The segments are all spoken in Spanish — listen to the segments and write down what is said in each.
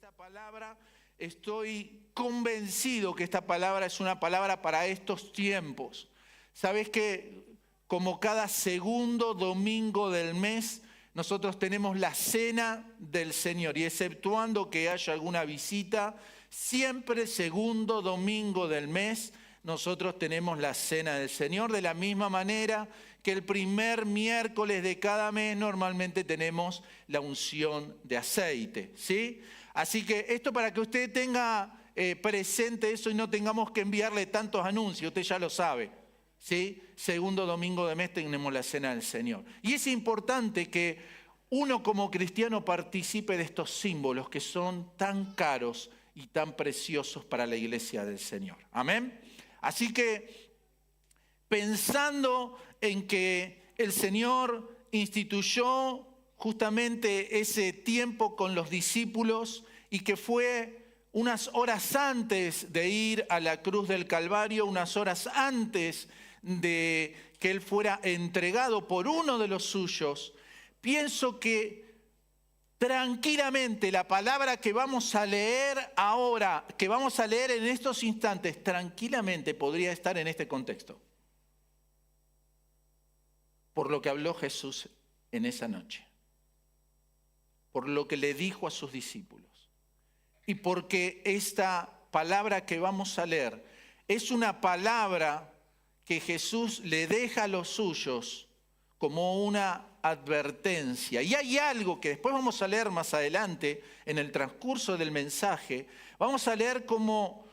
esta palabra, estoy convencido que esta palabra es una palabra para estos tiempos. Sabes que como cada segundo domingo del mes, nosotros tenemos la cena del Señor y exceptuando que haya alguna visita, siempre segundo domingo del mes nosotros tenemos la cena del Señor, de la misma manera que el primer miércoles de cada mes normalmente tenemos la unción de aceite, ¿sí? Así que esto para que usted tenga presente eso y no tengamos que enviarle tantos anuncios, usted ya lo sabe, ¿sí? Segundo domingo de mes tenemos la cena del Señor. Y es importante que uno como cristiano participe de estos símbolos que son tan caros y tan preciosos para la iglesia del Señor. Amén. Así que pensando en que el Señor instituyó justamente ese tiempo con los discípulos y que fue unas horas antes de ir a la cruz del Calvario, unas horas antes de que Él fuera entregado por uno de los suyos, pienso que tranquilamente la palabra que vamos a leer ahora, que vamos a leer en estos instantes, tranquilamente podría estar en este contexto. Por lo que habló Jesús en esa noche. Por lo que le dijo a sus discípulos. Y porque esta palabra que vamos a leer es una palabra que Jesús le deja a los suyos como una advertencia. Y hay algo que después vamos a leer más adelante en el transcurso del mensaje. Vamos a leer cómo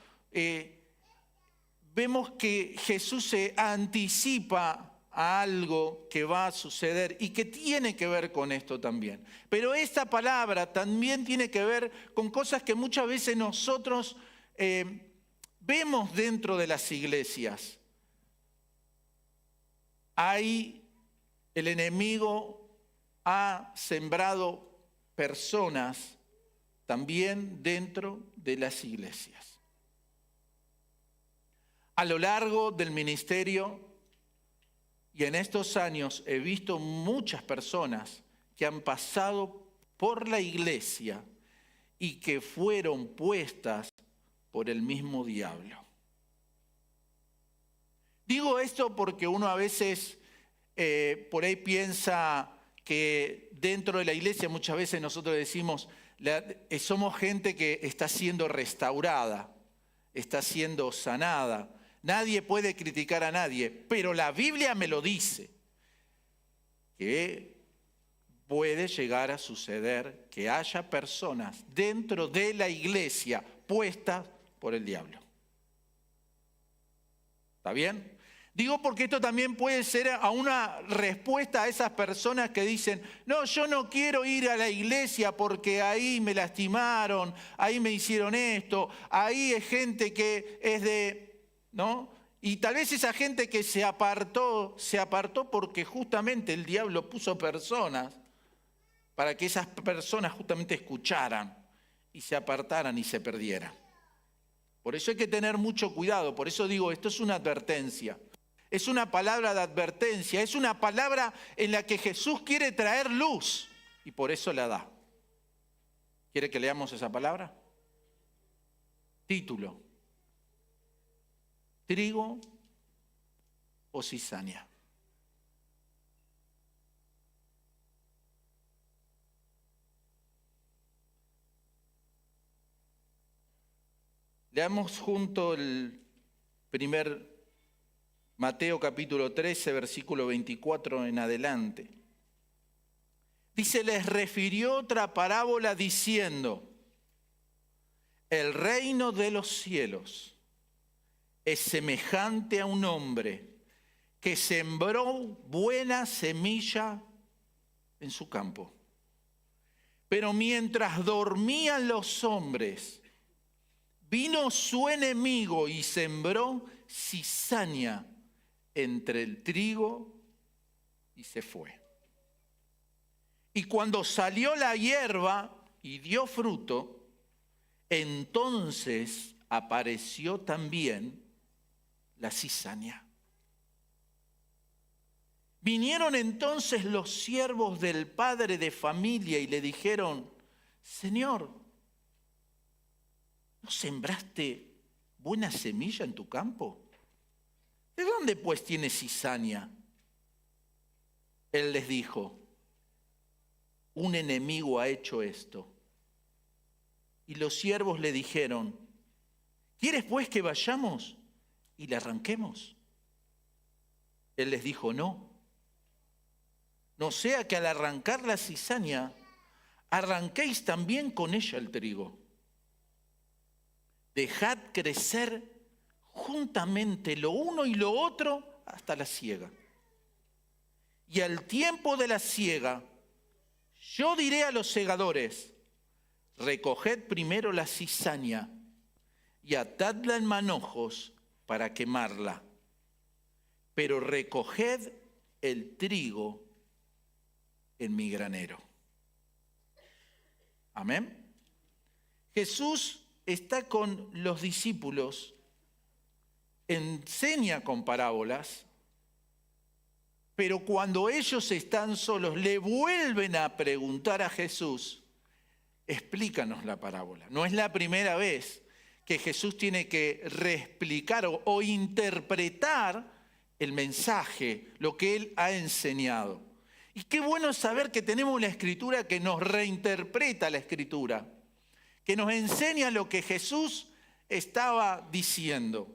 vemos que Jesús se anticipa a algo que va a suceder y que tiene que ver con esto también. Pero esta palabra también tiene que ver con cosas que muchas veces nosotros vemos dentro de las iglesias. El enemigo ha sembrado personas también dentro de las iglesias. A lo largo del ministerio y en estos años he visto muchas personas que han pasado por la iglesia y que fueron puestas por el mismo diablo. Digo esto porque uno a veces por ahí piensa que dentro de la iglesia muchas veces nosotros decimos, somos gente que está siendo restaurada, está siendo sanada. Nadie puede criticar a nadie, pero la Biblia me lo dice, que puede llegar a suceder que haya personas dentro de la iglesia puestas por el diablo. ¿Está bien? Digo porque esto también puede ser a una respuesta a esas personas que dicen, no, yo no quiero ir a la iglesia porque ahí me lastimaron, ahí me hicieron esto, ahí es gente que es de, ¿no? Y tal vez esa gente que se apartó porque justamente el diablo puso personas para que esas personas justamente escucharan y se apartaran y se perdieran. Por eso hay que tener mucho cuidado, por eso digo, esto es una advertencia. Es una palabra de advertencia, es una palabra en la que Jesús quiere traer luz y por eso la da. ¿Quiere que leamos esa palabra? Título: ¿trigo o cizaña? Leamos junto el primer Mateo capítulo 13, versículo 24 en adelante. Dice, les refirió otra parábola diciendo, el reino de los cielos es semejante a un hombre que sembró buena semilla en su campo. Pero mientras dormían los hombres, vino su enemigo y sembró cizaña entre el trigo y se fue. Y cuando salió la hierba y dio fruto, entonces apareció también la cizaña. Vinieron entonces los siervos del padre de familia y le dijeron, Señor, ¿no sembraste buena semilla en tu campo? ¿De dónde pues tienes cizaña? Él les dijo, un enemigo ha hecho esto. Y los siervos le dijeron, ¿quieres pues que vayamos y le arranquemos? Él les dijo, no. No sea que al arrancar la cizaña, arranquéis también con ella el trigo. Dejad crecer juntamente lo uno y lo otro hasta la siega. Y al tiempo de la siega, yo diré a los segadores, recoged primero la cizaña y atadla en manojos para quemarla, pero recoged el trigo en mi granero. Amén. Jesús está con los discípulos, enseña con parábolas, pero cuando ellos están solos le vuelven a preguntar a Jesús, explícanos la parábola. No es la primera vez que Jesús tiene que reexplicar o interpretar el mensaje, lo que Él ha enseñado. Y qué bueno saber que tenemos la Escritura que nos reinterpreta la Escritura, que nos enseña lo que Jesús estaba diciendo.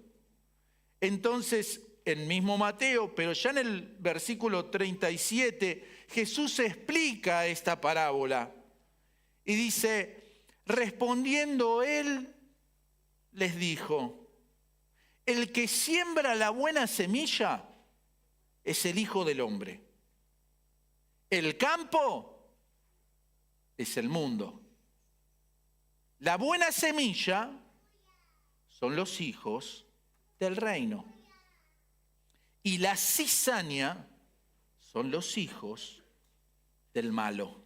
Entonces, el mismo Mateo, pero ya en el versículo 37, Jesús explica esta parábola y dice, respondiendo Él, les dijo, el que siembra la buena semilla es el Hijo del Hombre. El campo es el mundo. La buena semilla son los hijos del reino. Y la cizaña son los hijos del malo.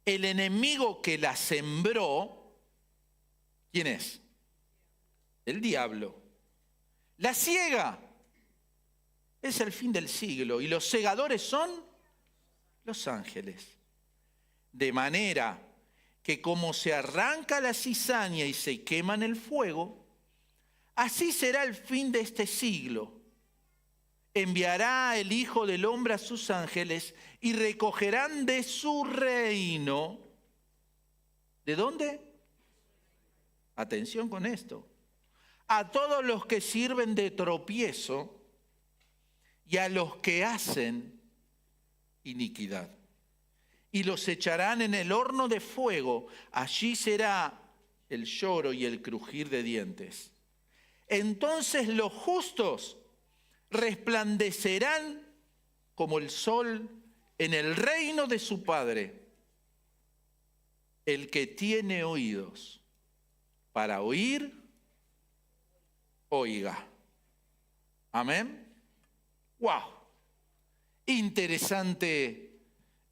El enemigo que la sembró, ¿quién es? El diablo. La siega es el fin del siglo y los segadores son los ángeles. De manera que como se arranca la cizaña y se quema en el fuego, así será el fin de este siglo. Enviará el Hijo del Hombre a sus ángeles y recogerán de su reino. ¿De dónde? Atención con esto. A todos los que sirven de tropiezo y a los que hacen iniquidad. Y los echarán en el horno de fuego. Allí será el lloro y el crujir de dientes. Entonces los justos resplandecerán como el sol en el reino de su Padre. El que tiene oídos para oír, oiga. Amén. ¡Wow! Interesante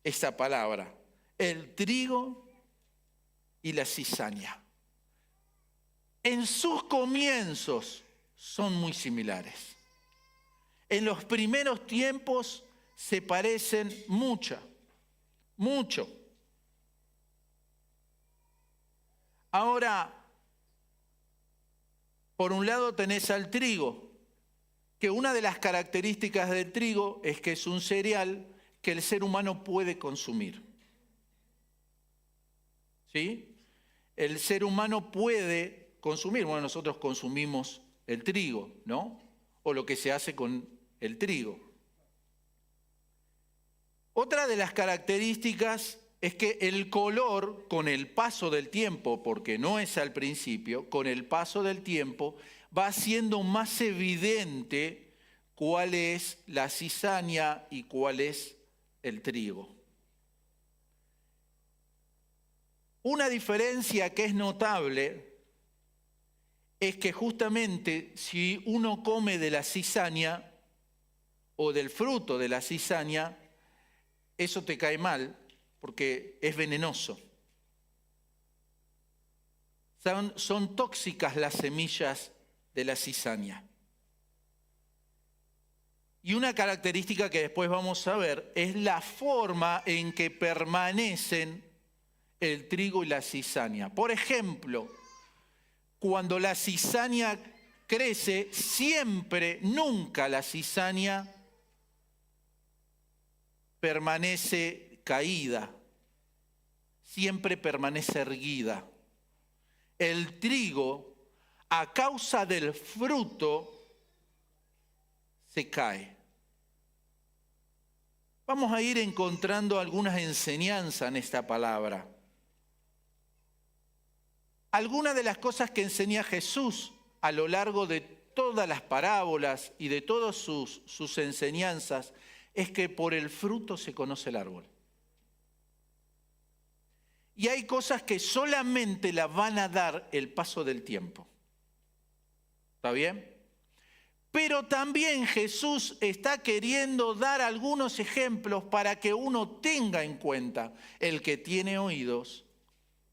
esta palabra. El trigo y la cizaña. En sus comienzos son muy similares. En los primeros tiempos se parecen mucho. Ahora, por un lado tenés al trigo, que una de las características del trigo es que es un cereal que el ser humano puede consumir. ¿Sí? El ser humano puede consumir. Bueno, nosotros consumimos el trigo, ¿no? O lo que se hace con el trigo. Otra de las características es que el color, con el paso del tiempo, porque no es al principio, con el paso del tiempo, va siendo más evidente cuál es la cizaña y cuál es el trigo. Una diferencia que es notable es que justamente si uno come de la cizaña o del fruto de la cizaña, eso te cae mal porque es venenoso. Son tóxicas las semillas de la cizaña. Y una característica que después vamos a ver es la forma en que permanecen el trigo y la cizaña. Por ejemplo, cuando la cizaña crece, siempre, nunca la cizaña permanece caída, siempre permanece erguida. El trigo, a causa del fruto, se cae. Vamos a ir encontrando algunas enseñanzas en esta palabra. Algunas de las cosas que enseña Jesús a lo largo de todas las parábolas y de todas sus enseñanzas es que por el fruto se conoce el árbol. Y hay cosas que solamente las van a dar el paso del tiempo. ¿Está bien? Pero también Jesús está queriendo dar algunos ejemplos para que uno tenga en cuenta: el que tiene oídos,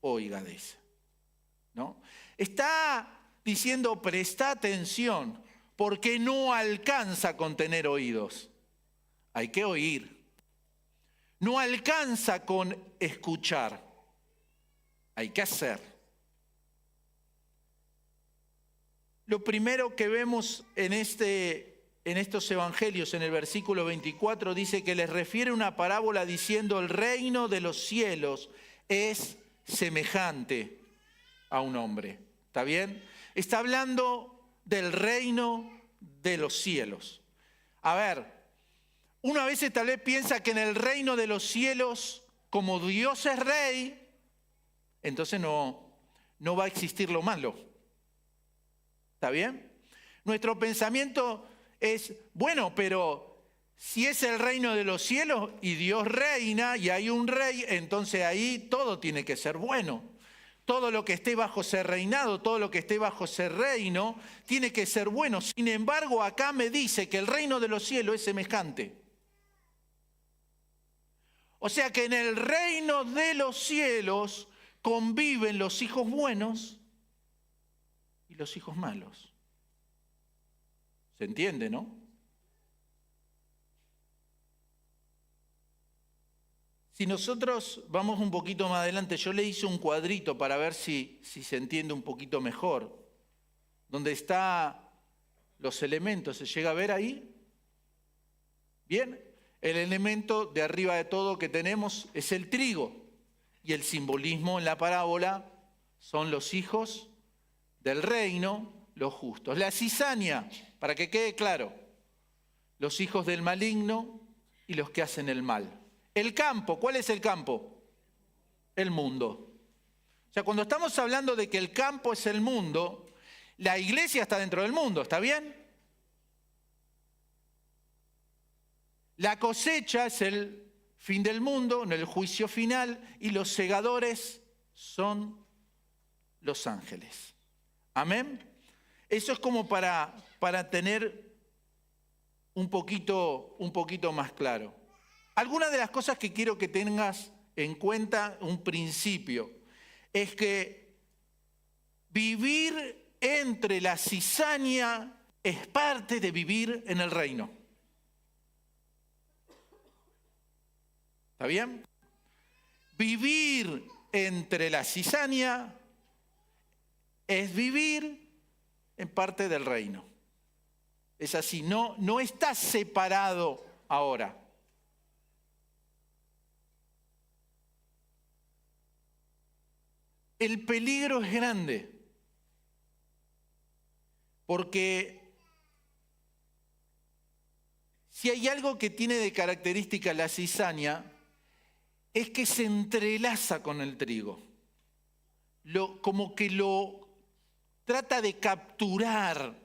oiga, dice. ¿No? Está diciendo: presta atención, porque no alcanza con tener oídos. Hay que oír. No alcanza con escuchar. Hay que hacer. Lo primero que vemos en estos evangelios, en el versículo 24, dice que les refiere una parábola diciendo: el reino de los cielos es semejante a un hombre. ¿Está bien? Está hablando del reino de los cielos. A ver, uno a veces tal vez piensa que en el reino de los cielos, como Dios es rey, entonces no va a existir lo malo. ¿Está bien? Nuestro pensamiento es: bueno, pero si es el reino de los cielos y Dios reina y hay un rey, entonces ahí todo tiene que ser bueno. Todo lo que esté bajo ese reinado, todo lo que esté bajo ese reino, tiene que ser bueno. Sin embargo, acá me dice que el reino de los cielos es semejante. O sea que en el reino de los cielos conviven los hijos buenos y los hijos malos. ¿Se entiende, no? Si nosotros vamos un poquito más adelante, yo le hice un cuadrito para ver si se entiende un poquito mejor. Donde están los elementos, ¿se llega a ver ahí? Bien, el elemento de arriba de todo que tenemos es el trigo. Y el simbolismo en la parábola son los hijos del reino, los justos. La cizaña, para que quede claro, los hijos del maligno y los que hacen el mal. El campo, ¿cuál es el campo? El mundo. O sea, cuando estamos hablando de que el campo es el mundo, la iglesia está dentro del mundo, ¿está bien? La cosecha es el fin del mundo, en el juicio final, y los segadores son los ángeles. Amén. Eso es como para tener un poquito más claro. Algunas de las cosas que quiero que tengas en cuenta, un principio, es que vivir entre la cizaña es parte de vivir en el reino. ¿Está bien? Vivir entre la cizaña es vivir en parte del reino. Es así, no está separado ahora. El peligro es grande, porque si hay algo que tiene de característica la cizaña, es que se entrelaza con el trigo. Como que lo trata de capturar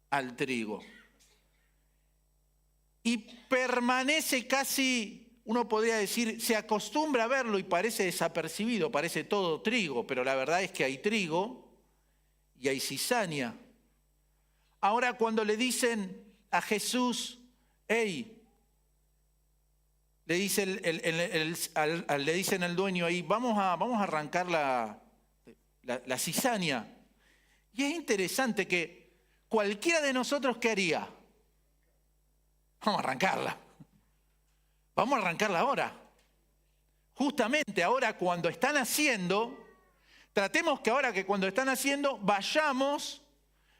al trigo. Y permanece casi, uno podría decir, se acostumbra a verlo y parece desapercibido, parece todo trigo, pero la verdad es que hay trigo y hay cizaña. Ahora cuando le dicen a Jesús: hey, le dicen al dueño ahí, vamos a arrancar la cizaña. Y es interesante que cualquiera de nosotros, ¿qué haría? Vamos a arrancarla. Vamos a arrancarla ahora. Justamente ahora, cuando están haciendo, Tratemos que ahora que cuando están haciendo, vayamos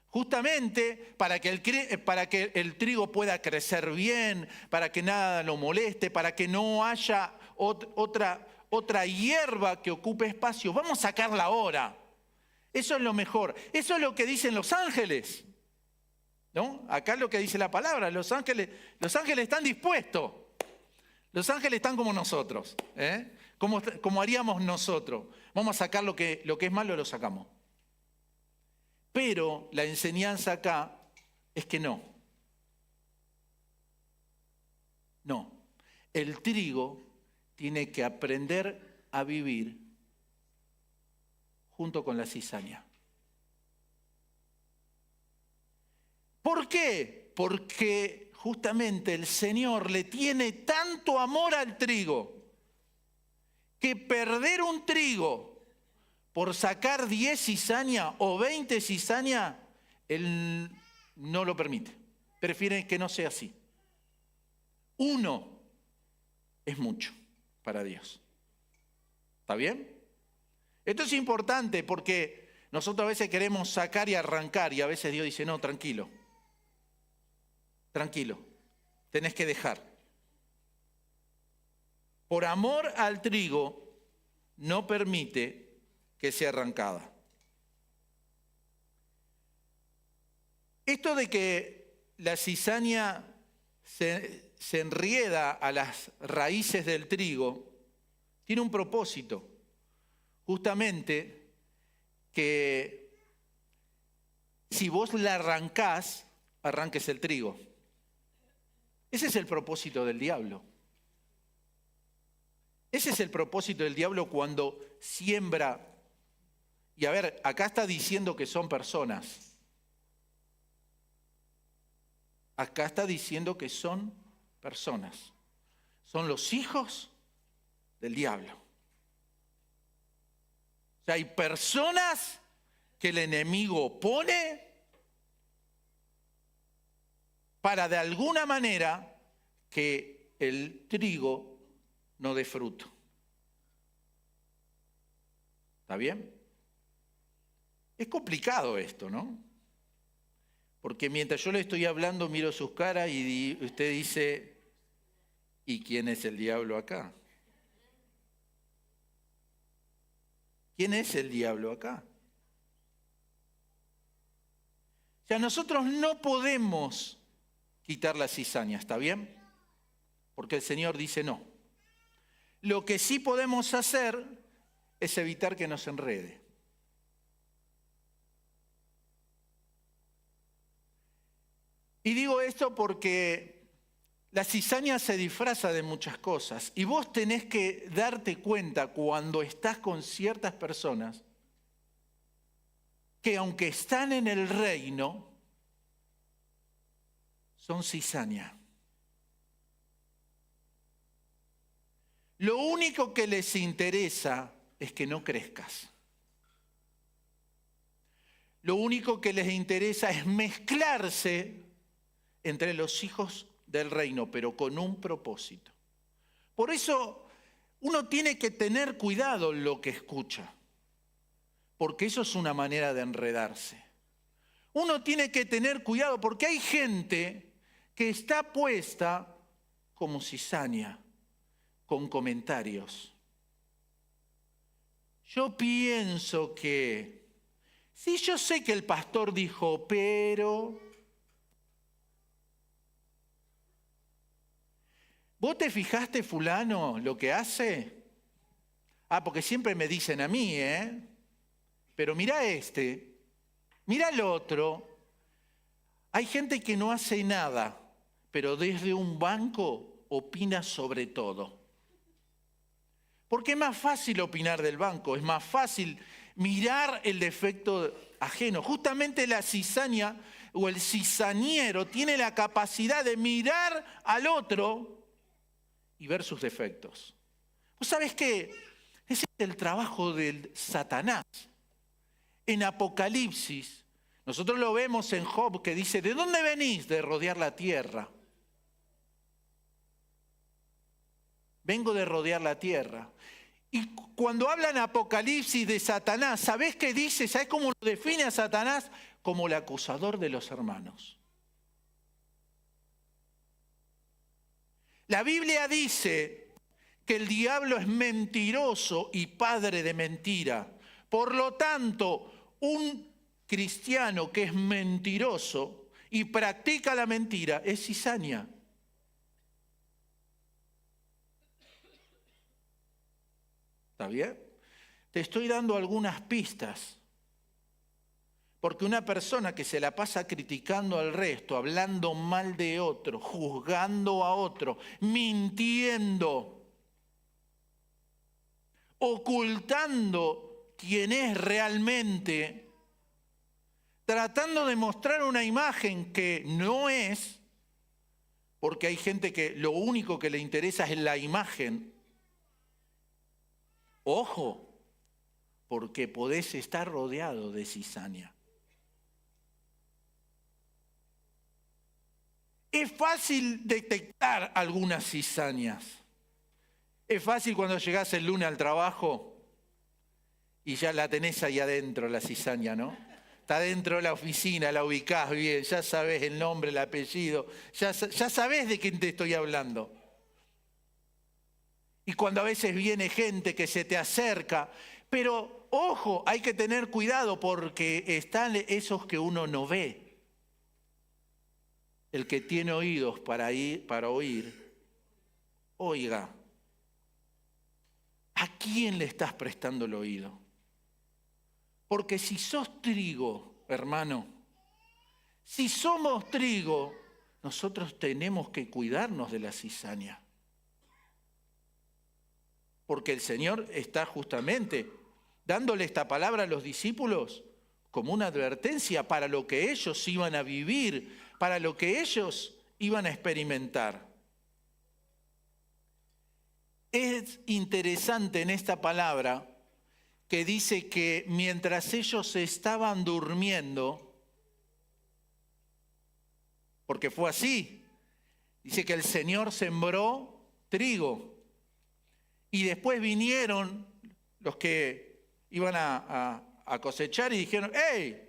justamente para que el trigo pueda crecer bien, para que nada lo moleste, para que no haya otra hierba que ocupe espacio. Vamos a sacarla ahora. Eso es lo mejor. Eso es lo que dicen los ángeles, ¿no? Acá es lo que dice la palabra. Los ángeles están dispuestos. Los ángeles están como nosotros, como haríamos nosotros. Vamos a sacar lo que es malo, lo sacamos. Pero la enseñanza acá es que no. No. El trigo tiene que aprender a vivir junto con la cizaña. ¿Por qué? Porque justamente el Señor le tiene tanto amor al trigo que perder un trigo por sacar 10 cizaña o 20 cizaña, Él no lo permite. Prefiere que no sea así. Uno es mucho para Dios. ¿Está bien? Esto es importante porque nosotros a veces queremos sacar y arrancar y a veces Dios dice, no, tranquilo, tenés que dejar. Por amor al trigo, no permite que sea arrancada. Esto de que la cizaña se enrieda a las raíces del trigo, tiene un propósito. Justamente que si vos la arrancás, arranques el trigo. Ese es el propósito del diablo. Ese es el propósito del diablo cuando siembra. Y a ver, acá está diciendo que son personas. Acá está diciendo que son personas. Son los hijos del diablo. O sea, hay personas que el enemigo pone para de alguna manera que el trigo no dé fruto. ¿Está bien? Es complicado esto, ¿no? Porque mientras yo le estoy hablando, miro sus caras y usted dice, ¿y quién es el diablo acá? ¿Quién es el diablo acá? O sea, nosotros no podemos quitar la cizaña, ¿está bien? Porque el Señor dice no. Lo que sí podemos hacer es evitar que nos enrede. Y digo esto porque la cizaña se disfraza de muchas cosas y vos tenés que darte cuenta cuando estás con ciertas personas que aunque están en el reino, son cizaña. Lo único que les interesa es que no crezcas. Lo único que les interesa es mezclarse entre los hijos del reino, pero con un propósito. Por eso uno tiene que tener cuidado en lo que escucha, porque eso es una manera de enredarse. Uno tiene que tener cuidado porque hay gente que está puesta como cizaña, con comentarios. Yo pienso que, sí, yo sé que el pastor dijo, pero ¿vos te fijaste fulano lo que hace? Ah, porque siempre me dicen a mí, pero mira mira el otro. Hay gente que no hace nada, pero desde un banco opina sobre todo. Porque es más fácil opinar del banco, es más fácil mirar el defecto ajeno. Justamente la cizaña o el cizañero tiene la capacidad de mirar al otro y ver sus defectos. ¿Vos sabés qué? Ese es el trabajo del Satanás. En Apocalipsis, nosotros lo vemos en Job que dice, ¿de dónde venís? De rodear la tierra. Vengo de rodear la tierra. Y cuando hablan Apocalipsis de Satanás, ¿sabés qué dice? ¿Sabés cómo lo define a Satanás? Como el acusador de los hermanos. La Biblia dice que el diablo es mentiroso y padre de mentira. Por lo tanto, un cristiano que es mentiroso y practica la mentira es cizaña. ¿Está bien? Te estoy dando algunas pistas. Porque una persona que se la pasa criticando al resto, hablando mal de otro, juzgando a otro, mintiendo, ocultando quién es realmente, tratando de mostrar una imagen que no es, porque hay gente que lo único que le interesa es la imagen. Ojo, porque podés estar rodeado de cizaña. Es fácil detectar algunas cizañas. Es fácil cuando llegás el lunes al trabajo y ya la tenés ahí adentro, la cizaña, ¿no? Está dentro de la oficina, la ubicás bien, ya sabés el nombre, el apellido, ya sabés de quién te estoy hablando. Y cuando a veces viene gente que se te acerca, pero ojo, hay que tener cuidado porque están esos que uno no ve. El que tiene oídos para oír, oiga, ¿a quién le estás prestando el oído? Porque si sos trigo, hermano, si somos trigo, nosotros tenemos que cuidarnos de la cizaña. Porque el Señor está justamente dándole esta palabra a los discípulos como una advertencia para lo que ellos iban a vivir, para lo que ellos iban a experimentar. Es interesante en esta palabra que dice que mientras ellos estaban durmiendo, porque fue así, dice que el Señor sembró trigo y después vinieron los que iban a cosechar y dijeron, ¡hey!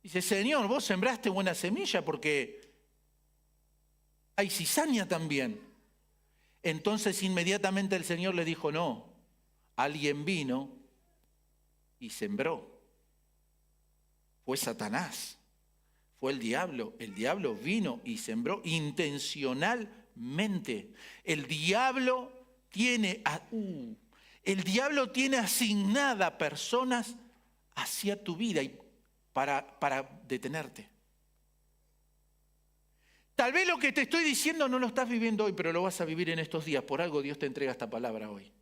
Dice, Señor, vos sembraste buena semilla porque hay cizaña también. Entonces inmediatamente el Señor le dijo, no, alguien vino y sembró. Fue Satanás, fue el diablo. El diablo vino y sembró intencionalmente. El diablo tiene asignada personas hacia tu vida y para detenerte. Tal vez lo que te estoy diciendo no lo estás viviendo hoy, pero lo vas a vivir en estos días. Por algo Dios te entrega esta palabra hoy.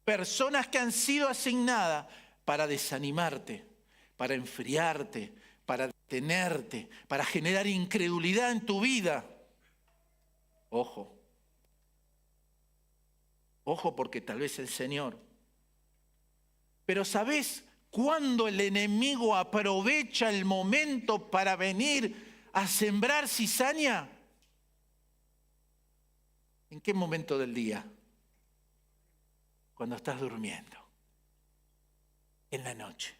Personas que han sido asignadas para desanimarte, para enfriarte, para detenerte, para generar incredulidad en tu vida. Ojo. Ojo, porque tal vez el Señor. Pero ¿sabés cuándo el enemigo aprovecha el momento para venir a sembrar cizaña? ¿En qué momento del día? Cuando estás durmiendo. En la noche.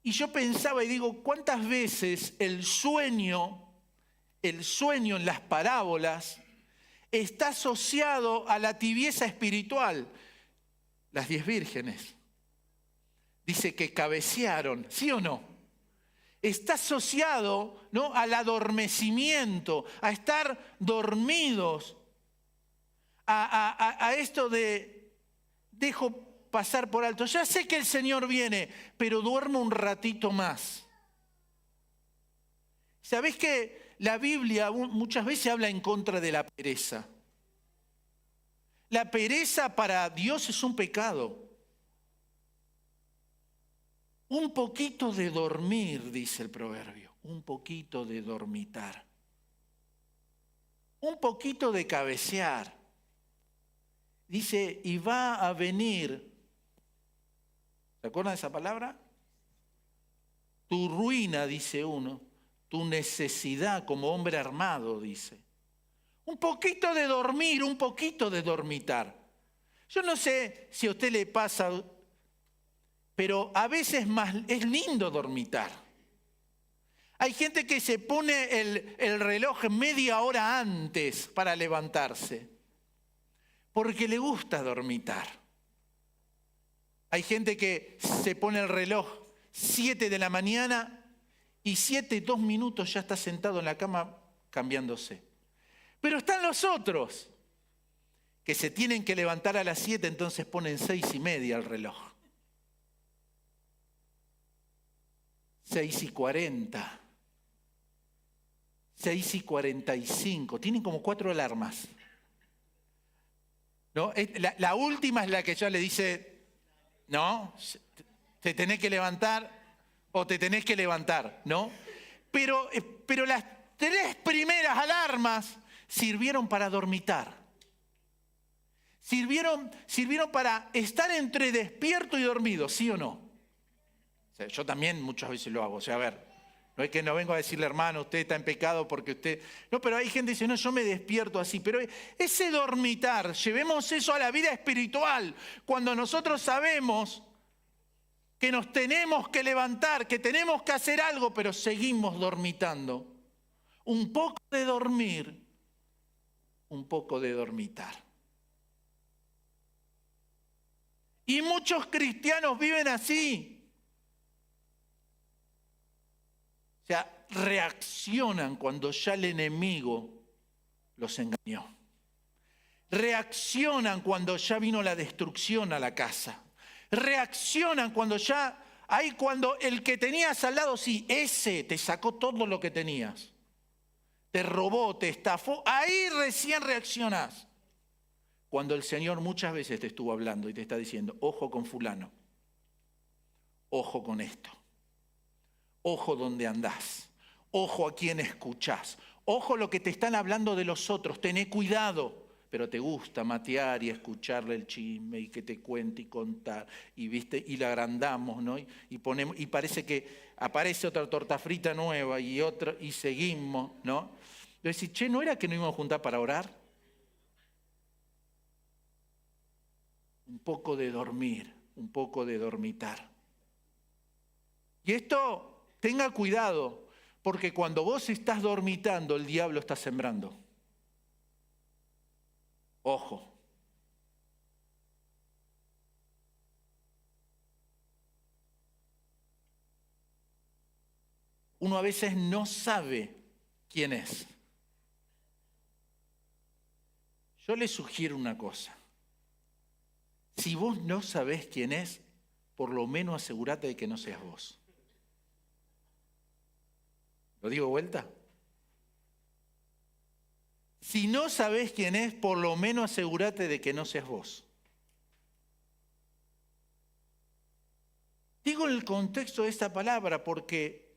Y yo pensaba y digo, ¿cuántas veces el sueño en las parábolas está asociado a la tibieza espiritual? Las 10 vírgenes. Dice que cabecearon, ¿sí o no? Está asociado, ¿no?, al adormecimiento, a estar dormidos, a esto de dejo pasar por alto. Ya sé que el Señor viene, pero duermo un ratito más. ¿Sabés que la Biblia muchas veces habla en contra de la pereza? La pereza para Dios es un pecado. Un poquito de dormir, dice el proverbio, un poquito de dormitar, un poquito de cabecear. Dice, y va a venir, ¿se acuerdan de esa palabra? Tu ruina, dice uno, tu necesidad como hombre armado, dice. Un poquito de dormir, un poquito de dormitar. Yo no sé si a usted le pasa, pero a veces es lindo dormitar. Hay gente que se pone el reloj media hora antes para levantarse, porque le gusta dormitar. Hay gente que se pone el reloj 7 de la mañana y 7:02 ya está sentado en la cama cambiándose. Pero están los otros que se tienen que levantar a las 7, entonces ponen 6:30 el reloj. 6:40. 6:45. Tienen como 4 alarmas. ¿No? La última es la que ya le dice, no, te tenés que levantar o te tenés que levantar, ¿no? Pero las 3 primeras alarmas sirvieron para dormitar. Sirvieron para estar entre despierto y dormido, ¿sí o no? O sea, yo también muchas veces lo hago. O sea, a ver, no es que no vengo a decirle, hermano, usted está en pecado porque usted... No, pero hay gente que dice, no, yo me despierto así. Pero ese dormitar, llevemos eso a la vida espiritual. Cuando nosotros sabemos que nos tenemos que levantar, que tenemos que hacer algo, pero seguimos dormitando. Un poco de dormir, un poco de dormitar. Y muchos cristianos viven así. O sea, reaccionan cuando ya el enemigo los engañó. Reaccionan cuando ya vino la destrucción a la casa. Reaccionan cuando cuando el que tenías al lado, sí, ese te sacó todo lo que tenías. Te robó, te estafó. Ahí recién reaccionás. Cuando el Señor muchas veces te estuvo hablando y te está diciendo, ojo con fulano. Ojo con esto. Ojo donde andás, ojo a quién escuchás, ojo lo que te están hablando de los otros, tené cuidado, pero te gusta matear y escucharle el chisme y que te cuente y contar, y viste, y la agrandamos, ¿no? Y parece que aparece otra torta frita nueva y otra, y seguimos, ¿no? Y decís, che, ¿no era que nos íbamos a juntar para orar? Un poco de dormir, un poco de dormitar. Y esto... Tenga cuidado, porque cuando vos estás dormitando, el diablo está sembrando. Ojo. Uno a veces no sabe quién es. Yo le sugiero una cosa. Si vos no sabés quién es, por lo menos asegúrate de que no seas vos. ¿Lo digo de vuelta? Si no sabés quién es, por lo menos asegúrate de que no seas vos. Digo en el contexto de esta palabra porque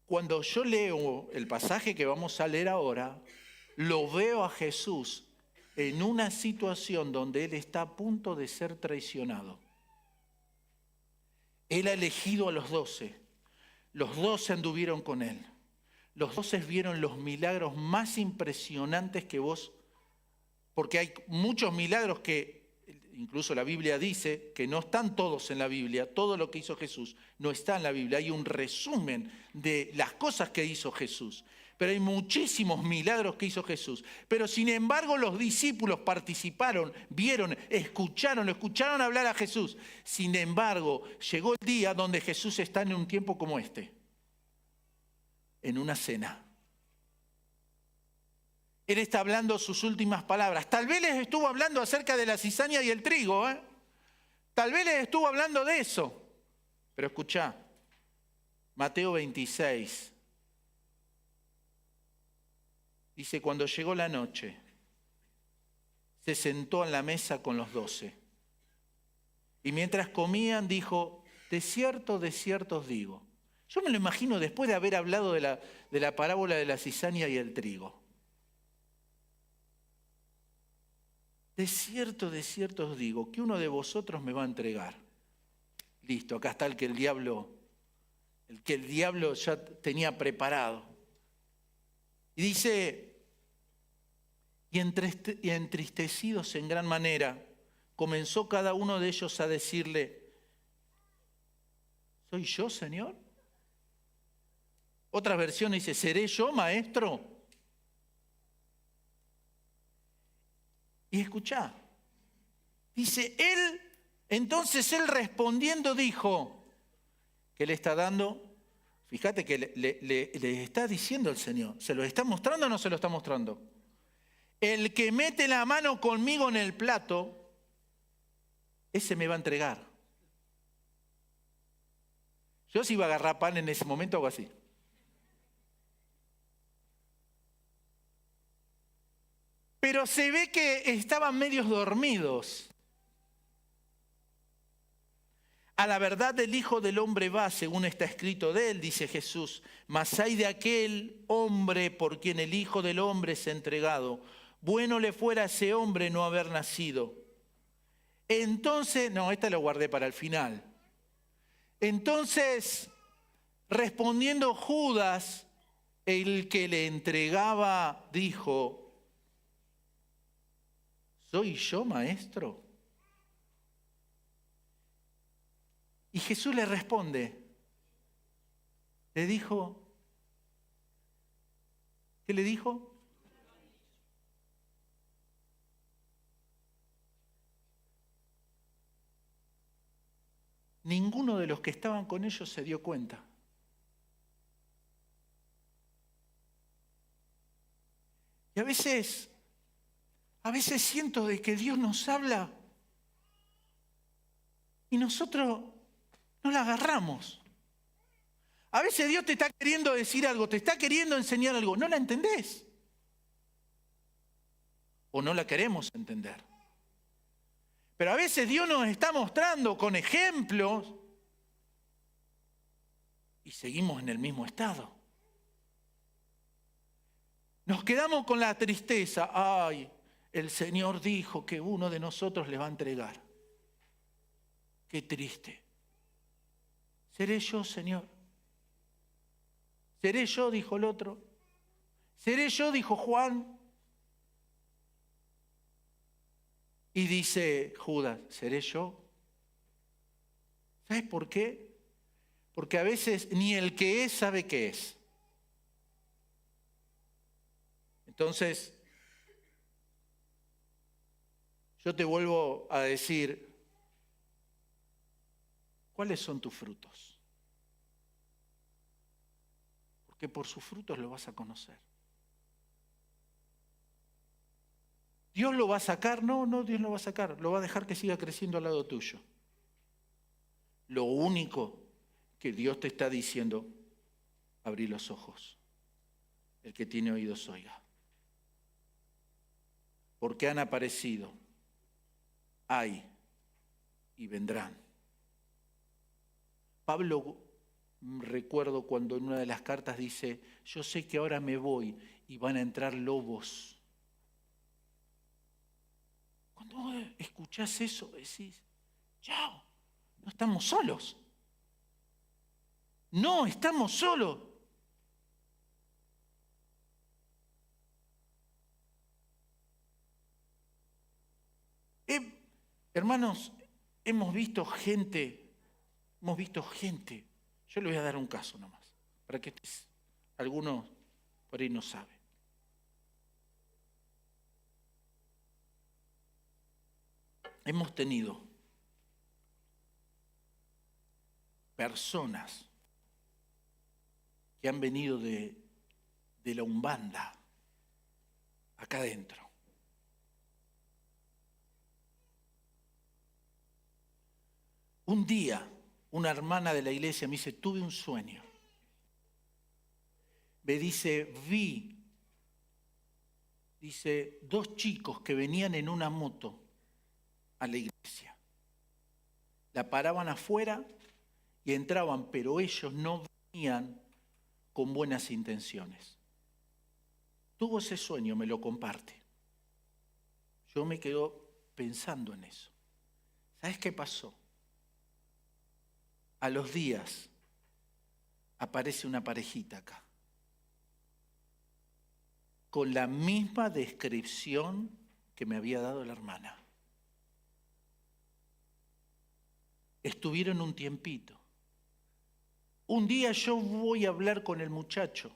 cuando yo leo el pasaje que vamos a leer ahora, lo veo a Jesús en una situación donde Él está a punto de ser traicionado. Él ha elegido a los 12. Los 12 anduvieron con Él. Los 12 vieron los milagros más impresionantes que vos, porque hay muchos milagros que, incluso la Biblia dice, que no están todos en la Biblia, todo lo que hizo Jesús no está en la Biblia, hay un resumen de las cosas que hizo Jesús, pero hay muchísimos milagros que hizo Jesús, pero sin embargo los discípulos participaron, vieron, escucharon hablar a Jesús. Sin embargo, llegó el día donde Jesús está en un tiempo como este. En una cena. Él está hablando sus últimas palabras. Tal vez les estuvo hablando acerca de la cizaña y el trigo. Tal vez les estuvo hablando de eso. Pero escuchá, Mateo 26. Dice, cuando llegó la noche, se sentó en la mesa con los 12. Y mientras comían, dijo, de cierto os digo. Yo me lo imagino después de haber hablado de la parábola de la cizaña y el trigo. De cierto os digo, que uno de vosotros me va a entregar. Listo, acá está el que el diablo ya tenía preparado. Y dice, Y entristecidos en gran manera, comenzó cada uno de ellos a decirle: ¿soy yo, Señor? Otra versión dice: ¿seré yo, maestro? Y escuchá, dice entonces él respondiendo dijo, ¿qué le está dando? Fíjate que le está diciendo el Señor, ¿se lo está mostrando o no se lo está mostrando? El que mete la mano conmigo en el plato, ese me va a entregar. Yo si iba a agarrar pan en ese momento hago así. Pero se ve que estaban medios dormidos. A la verdad el Hijo del Hombre va, según está escrito de él, dice Jesús, mas hay de aquel hombre por quien el Hijo del Hombre es entregado. Bueno le fuera a ese hombre no haber nacido. Entonces, no, esta la guardé para el final. Entonces, respondiendo Judas, el que le entregaba, dijo: ¿soy yo, maestro? Y Jesús le responde, le dijo, ¿qué le dijo? Ninguno de los que estaban con ellos se dio cuenta. Y a veces siento de que Dios nos habla y nosotros no la agarramos. A veces Dios te está queriendo decir algo, te está queriendo enseñar algo, no la entendés. O no la queremos entender. Pero a veces Dios nos está mostrando con ejemplos y seguimos en el mismo estado. Nos quedamos con la tristeza. Ay, el Señor dijo que uno de nosotros le va a entregar. Qué triste. ¿Seré yo, Señor? ¿Seré yo?, dijo el otro. ¿Seré yo?, dijo Juan. Y dice Judas: ¿seré yo? ¿Sabes por qué? Porque a veces ni el que es sabe qué es. Entonces, yo te vuelvo a decir, ¿cuáles son tus frutos? Porque por sus frutos lo vas a conocer. ¿Dios lo va a sacar? No, Dios lo va a sacar. Lo va a dejar que siga creciendo al lado tuyo. Lo único que Dios te está diciendo: abrí los ojos. El que tiene oídos oiga. Porque han aparecido, hay y vendrán. Pablo, recuerdo cuando en una de las cartas dice: yo sé que ahora me voy y van a entrar lobos. Cuando vos escuchás eso, decís: chao, no estamos solos. No estamos solos. Hermanos, hemos visto gente. Yo le voy a dar un caso nomás, para que algunos por ahí no saben. Hemos tenido personas que han venido de la Umbanda acá adentro. Un día, una hermana de la iglesia me dice: tuve un sueño. Me dice: dice, dos chicos que venían en una moto a la iglesia. La paraban afuera y entraban, pero ellos no venían con buenas intenciones. Tuvo ese sueño, me lo comparte. Yo me quedo pensando en eso. ¿Sabes qué pasó? A los días aparece una parejita acá. con la misma descripción que me había dado la hermana. Estuvieron un tiempito. Un día yo voy a hablar con el muchacho,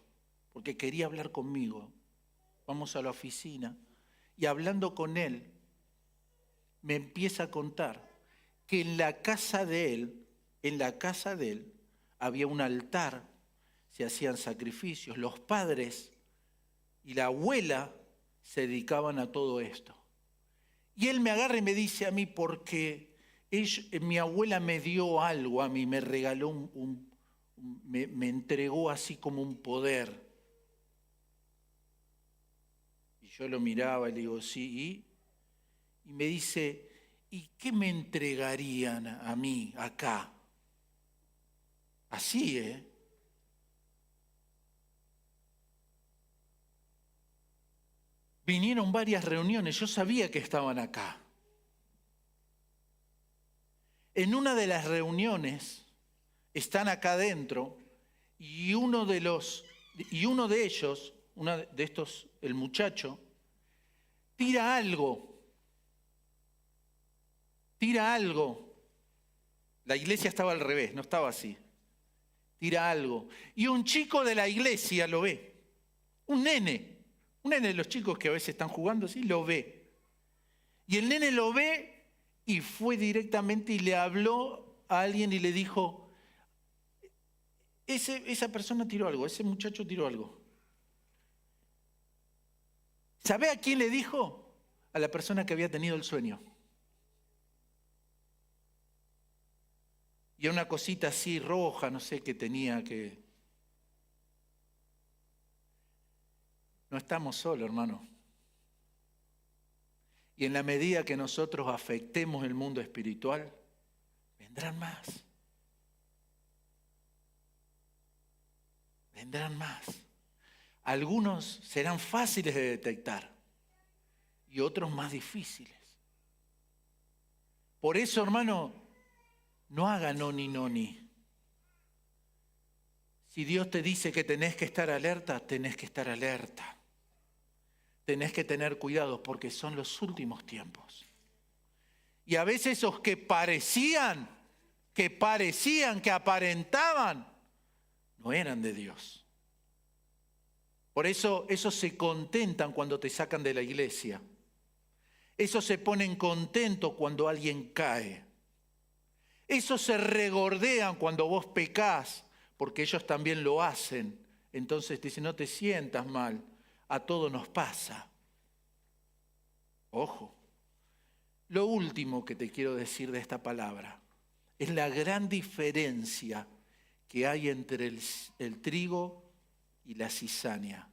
porque quería hablar conmigo. Vamos a la oficina y hablando con él, me empieza a contar que en la casa de él, había un altar, se hacían sacrificios, los padres y la abuela se dedicaban a todo esto. Y él me agarra y me dice a mí, porque mi abuela me dio algo a mí, me regaló me entregó así como un poder. Y yo lo miraba y le digo, sí, y me dice, ¿y qué me entregarían a mí acá? Así, Vinieron varias reuniones, yo sabía que estaban acá. En una de las reuniones están acá adentro y uno de ellos, uno de estos, el muchacho, tira algo. La iglesia estaba al revés, no estaba así. Tira algo. Y un chico de la iglesia lo ve. Un nene de los chicos que a veces están jugando así, lo ve. Y el nene lo ve y fue directamente y le habló a alguien y le dijo, esa persona tiró algo, ese muchacho tiró algo. ¿Sabe a quién le dijo? A la persona que había tenido el sueño. Y una cosita así roja, no sé qué tenía que... No estamos solos, hermano. Y en la medida que nosotros afectemos el mundo espiritual, vendrán más. Vendrán más. Algunos serán fáciles de detectar y otros más difíciles. Por eso, hermano, no haga noni. Si Dios te dice que tenés que estar alerta, tenés que estar alerta. Tenés que tener cuidado porque son los últimos tiempos. Y a veces esos que parecían, que aparentaban, no eran de Dios. Por eso esos se contentan cuando te sacan de la iglesia. Esos se ponen contentos cuando alguien cae. Esos se regordean cuando vos pecás, porque ellos también lo hacen. Entonces te dicen, no te sientas mal, a todos nos pasa. Ojo, lo último que te quiero decir de esta palabra es la gran diferencia que hay entre el trigo y la cizaña.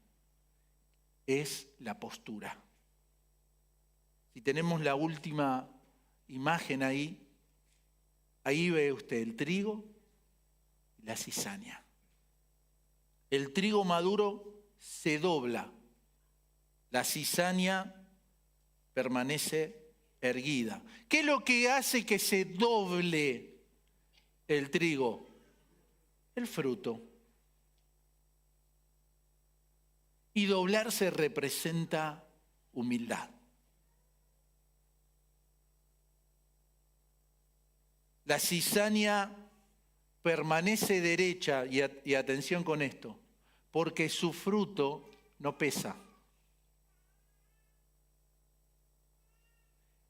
Es la postura. Si tenemos la última imagen ahí ve usted el trigo y la cizaña. El trigo maduro se dobla, la cizaña permanece erguida. ¿Qué es lo que hace que se doble el trigo? El fruto. Y doblarse representa humildad. La cizaña permanece derecha, y atención con esto, porque su fruto no pesa.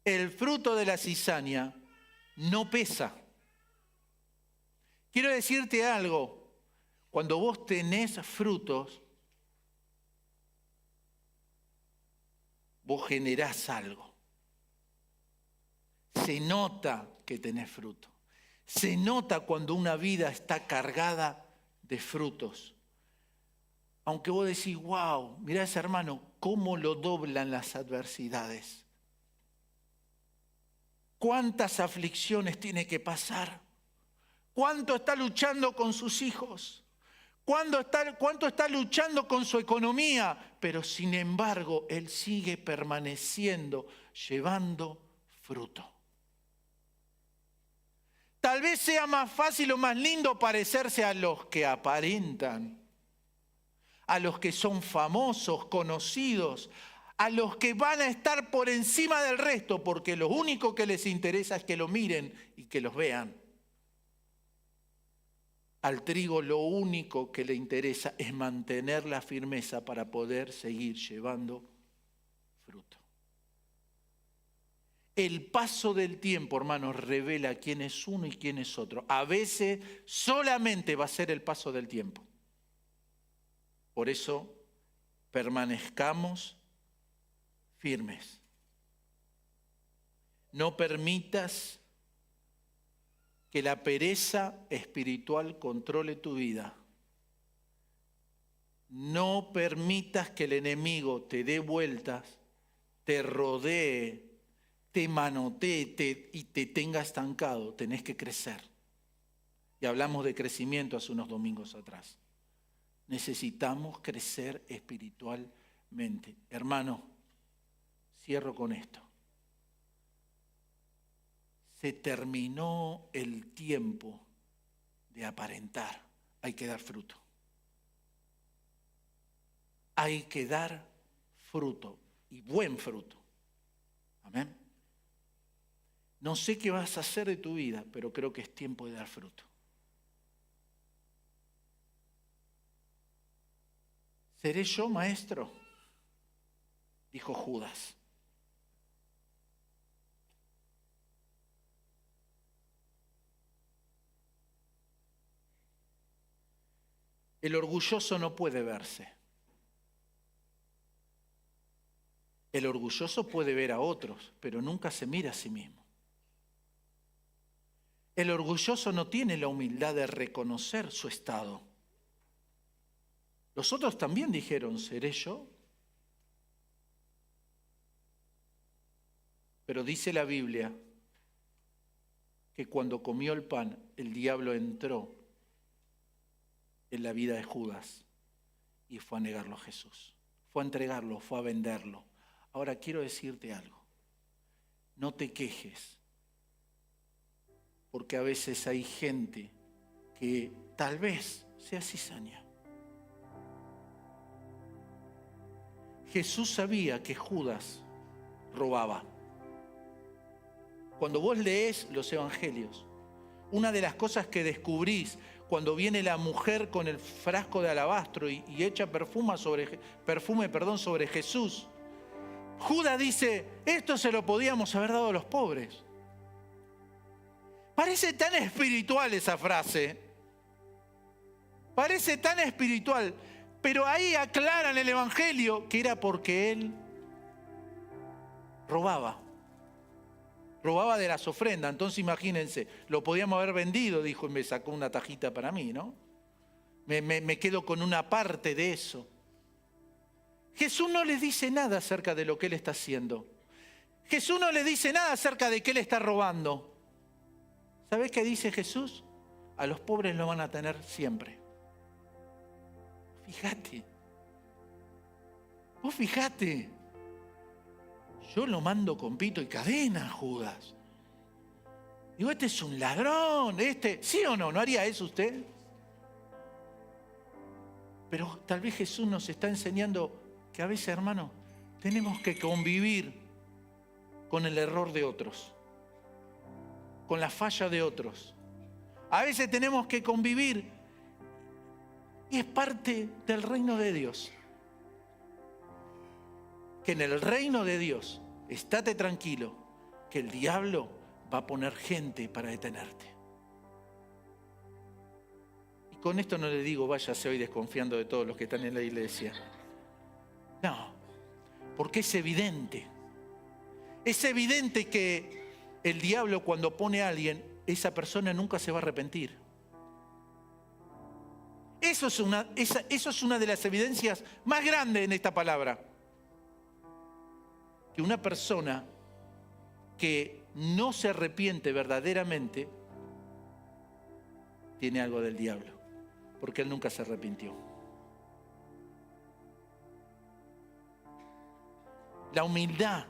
El fruto de la cizaña no pesa. Quiero decirte algo, cuando vos tenés frutos, vos generás algo. Se nota que tenés fruto. Se nota cuando una vida está cargada de frutos. Aunque vos decís, wow, mirá ese hermano, cómo lo doblan las adversidades. ¿Cuántas aflicciones tiene que pasar? ¿Cuánto está luchando con sus hijos? ¿Cuánto está luchando con su economía? Pero sin embargo, él sigue permaneciendo, llevando fruto. Tal vez sea más fácil o más lindo parecerse a los que aparentan, a los que son famosos, conocidos, a los que van a estar por encima del resto, porque lo único que les interesa es que lo miren y que los vean. Al trigo lo único que le interesa es mantener la firmeza para poder seguir llevando fruto. El paso del tiempo, hermanos, revela quién es uno y quién es otro. A veces solamente va a ser el paso del tiempo. Por eso, permanezcamos firmes. No permitas que la pereza espiritual controle tu vida. No permitas que el enemigo te dé vueltas, te rodee, te manotee y te tenga estancado. Tenés que crecer. Y hablamos de crecimiento hace unos domingos atrás. Necesitamos crecer espiritualmente. Hermano, cierro con esto. Se terminó el tiempo de aparentar. Hay que dar fruto. Hay que dar fruto y buen fruto. Amén. No sé qué vas a hacer de tu vida, pero creo que es tiempo de dar fruto. ¿Seré yo maestro?, dijo Judas. El orgulloso no puede verse. El orgulloso puede ver a otros, pero nunca se mira a sí mismo. El orgulloso no tiene la humildad de reconocer su estado. Los otros también dijeron, ¿seré yo? Pero dice la Biblia que cuando comió el pan, el diablo entró en la vida de Judas y fue a negarlo a Jesús. Fue a entregarlo, fue a venderlo. Ahora quiero decirte algo. No te quejes, porque a veces hay gente que tal vez sea cizaña. Jesús sabía que Judas robaba. Cuando vos leés los evangelios, una de las cosas que descubrís cuando viene la mujer con el frasco de alabastro y echa perfume sobre Jesús, Judas dice, esto se lo podíamos haber dado a los pobres. Parece tan espiritual esa frase. Parece tan espiritual. Pero ahí aclaran el evangelio que era porque él robaba. Robaba de las ofrendas. Entonces imagínense, lo podíamos haber vendido, dijo, y me sacó una tajita para mí, ¿no? Me quedo con una parte de eso. Jesús no les dice nada acerca de lo que él está haciendo. Jesús no les dice nada acerca de que él está robando. ¿Sabés qué dice Jesús? A los pobres lo van a tener siempre. Fíjate. Vos fíjate. Yo lo mando con pito y cadena, Judas. Digo, este es un ladrón, ¿sí o no? ¿No haría eso usted? Pero tal vez Jesús nos está enseñando que a veces, hermano, tenemos que convivir con el error de otros, con la falla de otros. A veces tenemos que convivir y es parte del reino de Dios. Que en el reino de Dios, estate tranquilo, que el diablo va a poner gente para detenerte. Y con esto no le digo, váyase hoy desconfiando de todos los que están en la iglesia. No, porque es evidente. Es evidente que el diablo cuando pone a alguien, esa persona nunca se va a arrepentir. Eso es una de las evidencias más grandes en esta palabra. Que una persona que no se arrepiente verdaderamente tiene algo del diablo, porque él nunca se arrepintió. La humildad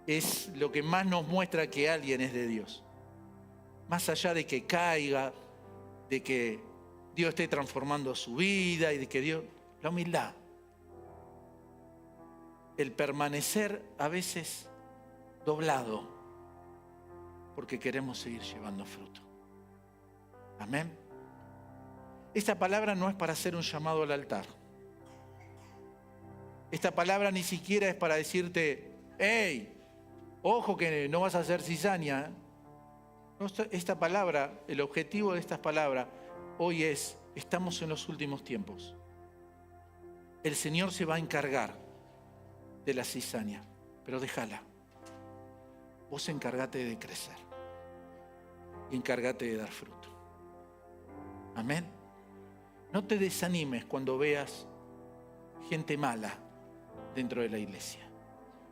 es lo que más nos muestra que alguien es de Dios. Más allá de que caiga, de Dios esté transformando su vida y de que Dios... La humildad. El permanecer a veces doblado porque queremos seguir llevando fruto. Amén. Esta palabra no es para hacer un llamado al altar. Esta palabra ni siquiera es para decirte, hey, ojo que no vas a hacer cizaña. No, esta palabra, el objetivo de estas palabras hoy es, estamos en los últimos tiempos. El Señor se va a encargar de la cizaña, pero déjala. Vos encargate de crecer y encárgate de dar fruto. Amén. No te desanimes cuando veas gente mala dentro de la iglesia.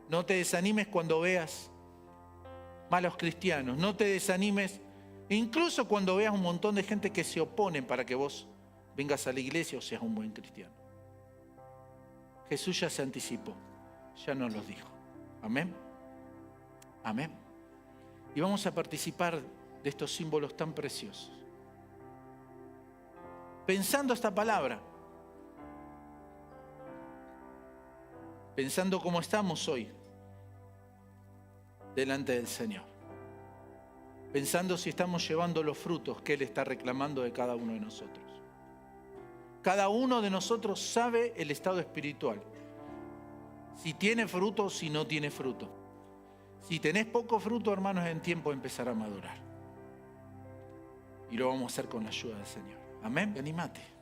No te desanimes cuando veas malos cristianos. No te desanimes incluso cuando veas un montón de gente que se oponen para que vos vengas a la iglesia o seas un buen cristiano. Jesús ya se anticipó, ya nos los dijo. Amén. Amén. Y vamos a participar de estos símbolos tan preciosos. Pensando esta palabra, pensando cómo estamos hoy delante del Señor, pensando si estamos llevando los frutos que Él está reclamando de cada uno de nosotros. Cada uno de nosotros sabe el estado espiritual, si tiene fruto o si no tiene fruto. Si tenés poco fruto, hermanos, es tiempo de empezar a madurar. Y lo vamos a hacer con la ayuda del Señor. Amén. Anímate.